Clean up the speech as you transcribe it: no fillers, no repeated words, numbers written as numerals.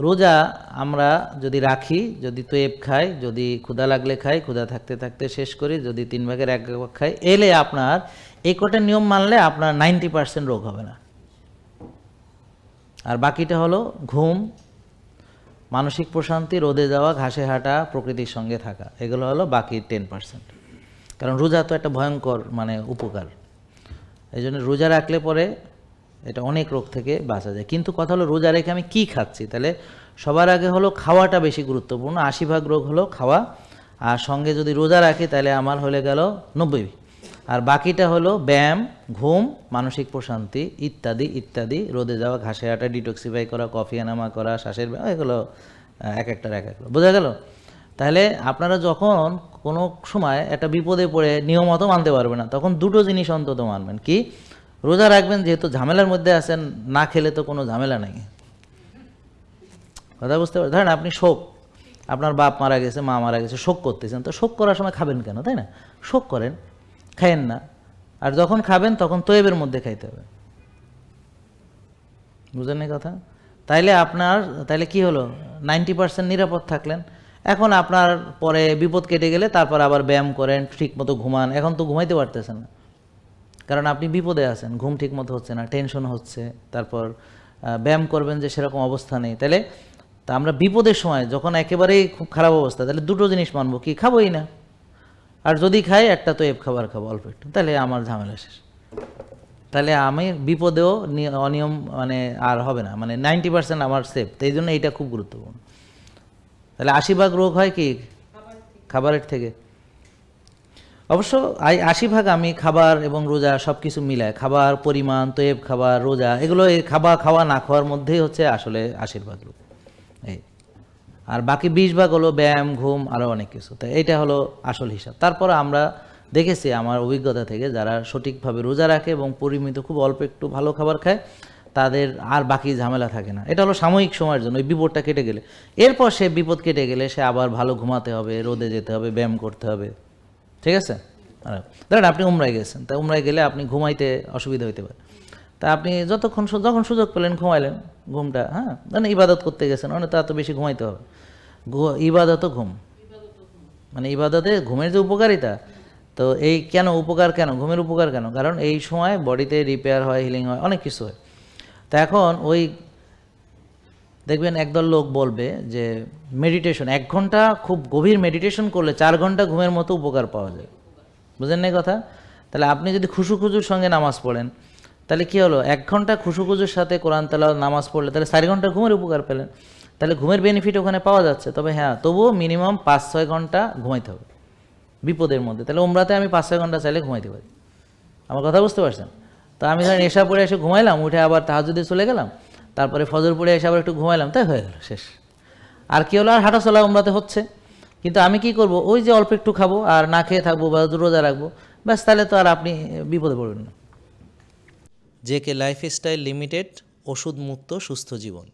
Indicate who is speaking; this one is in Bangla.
Speaker 1: রোজা আমরা যদি রাখি, যদি তৈব খাই, যদি ক্ষুধা লাগলে খাই, ক্ষুধা থাকতে থাকতে শেষ করি, যদি 1/3 খাই, এলে আপনার এই কটা নিয়ম মানলে আপনার 90% রোগ হবে না। আর বাকিটা হলো ঘুম, মানসিক প্রশান্তি, রোদে যাওয়া, ঘাসে হাঁটা, প্রকৃতির সঙ্গে থাকা, এগুলো হলো বাকি 10%। কারণ রোজা তো একটা ভয়ঙ্কর উপকার, এই জন্য রোজা রাখলে পরে এটা অনেক রোগ থেকে বাঁচা যায়। কিন্তু কথা হলো রোজা রেখে আমি কি খাচ্ছি, তাহলে সবার আগে হলো খাওয়াটা বেশি গুরুত্বপূর্ণ। 80% রোগ হলো খাওয়া, আর সঙ্গে যদি রোজা রাখি তাহলে আমার হলে গেল 90, আর বাকিটা হলো ব্যায়াম, ঘুম, মানসিক প্রশান্তি ইত্যাদি ইত্যাদি, রোদে যাওয়া, ঘাসে হাঁটা, ডিটক্সিফাই করা, কফি এনামা করা, শ্বাসের ব্যায়াম, এগুলো এক একটার এক একগুলো। বোঝা গেল? তাহলে আপনারা যখন কোনো সময় একটা বিপদে পড়ে নিয়মত মানতে পারবে না, তখন দুটো জিনিস অন্তত মানবেন। কি? রোজা রাখবেন, যেহেতু ঝামেলার মধ্যে আছেন, না খেলে তো কোনো ঝামেলা নেই। কথা বুঝতে পারেন? ধরেন আপনি শোক, আপনার বাপ মারা গেছে, মা মারা গেছে, শোক করতেছেন, তো শোক করার সময় খাবেন কেন, তাই না? শোক করেন, খায়েন না। আর যখন খাবেন তখন তৈবের মধ্যে খাইতে হবে। বুঝলেন এই কথা? তাইলে কি হলো, 90% নিরাপদ থাকলেন। এখন আপনার পরে বিপদ কেটে গেলে তারপর আবার ব্যায়াম করেন, ঠিক মতো ঘুমান। এখন তো ঘুমাইতে পারতেছেন না, কারণ আপনি বিপদে আছেন, ঘুম ঠিক মতো হচ্ছে না, টেনশন হচ্ছে, তারপর ব্যায়াম করবেন যে সেরকম অবস্থা নেই। তাহলে তা আমরা বিপদের সময় যখন একেবারেই খুব খারাপ অবস্থা, তাহলে দুটো জিনিস মানবো, কি? খাবোই না। আর যদি খাই একটা তো খাবার খাবো অল্প একটু, তাহলে আমার ঝামেলা শেষ। তাহলে আমি বিপদেও অনিয়ম আর হবে না, 90% আমার সেফ। তো এই জন্য এইটা খুব গুরুত্বপূর্ণ। তাহলে 80% রোগ হয় কি? খাবারের থেকে। অবশ্য 80% আমি খাবার এবং রোজা সব কিছু মিলায়, খাবার পরিমাণ, তৈব খাবার, রোজা, এগুলো এই খাওয়া না খাওয়ার মধ্যেই হচ্ছে আসলে 80% রোগ। এই আর বাকি 20% হলো ব্যায়াম, ঘুম, আরও অনেক কিছু। তো এইটা হলো আসল হিসাব। তারপর আমরা দেখেছি আমার অভিজ্ঞতা থেকে, যারা সঠিকভাবে রোজা রাখে এবং পরিমিত খুব অল্প একটু ভালো খাবার খায়, তাদের আর বাকি ঝামেলা থাকে না। এটা হলো সাময়িক সময়ের জন্য, ওই বিপদটা কেটে গেলে। এরপর সে বিপদ কেটে গেলে সে আবার ভালো ঘুমাতে হবে, রোদে যেতে হবে, ব্যায়াম করতে হবে। ঠিক আছে? ধরেন আপনি উমরায় গেছেন, তা উমরায় গেলে আপনি ঘুমাইতে অসুবিধা হইতে পারে, তা আপনি যখন সুযোগ পেলেন ঘুমাইলেন। ঘুমটা, হ্যাঁ, ইবাদত করতে গেছেন, তা এত বেশি ঘুমাইতে হবে। ইবাদতও ঘুম, ইবাদতে ঘুমের যে উপকারিতা, তো এই কেন উপকার, কেন ঘুমের উপকার কেন? কারণ এই সময় বডিতে রিপেয়ার হয়, হিলিং হয়, অনেক কিছু হয়। তা এখন ওই দেখবেন একদল লোক বলবে যে মেডিটেশন 1 ঘন্টা খুব গভীর মেডিটেশন করলে 4 ঘন্টা ঘুমের মতো উপকার পাওয়া যায়। বুঝেন না কথা? তাহলে আপনি যদি খুজুর সঙ্গে নামাজ পড়েন, তাহলে কি হলো, 1 ঘন্টা খুজুর সাথে কোরআন তেলাওয়াত নামাজ পড়লে তাহলে 4 ঘন্টা ঘুমের উপকার পেলেন। তাহলে ঘুমের বেনিফিট ওখানে পাওয়া যাচ্ছে। তবে হ্যাঁ, তবুও মিনিমাম 5-6 ঘন্টা ঘুমাইতে হবে বিপদের মধ্যে। তাহলে উমরাতে আমি 5-6 ঘন্টা চাইলে ঘুমাইতে পারি। আমার কথা বুঝতে পারছেন? তো আমি ধরেন এশা পড়ে এসে ঘুমাইলাম, উঠে আবার তাহাজ্জুদে চলে গেলাম, তারপরে ফজর পড়ে এসে আবার একটু ঘুমাইলাম, তাই হয়ে গেল, শেষ। আর কি হলো, আর হাঁটাচলা উমরাতে হচ্ছে। কিন্তু আমি কি করব, ওই যে অল্প একটু খাবো আর না খেয়ে থাকবো বা রোজা রাখবো, ব্যাস, তাহলে তো আর আপনি বিপদে পড়বেন না। জেকে লাইফস্টাইল লিমিটেড, ওষুধ মুক্ত সুস্থ জীবন।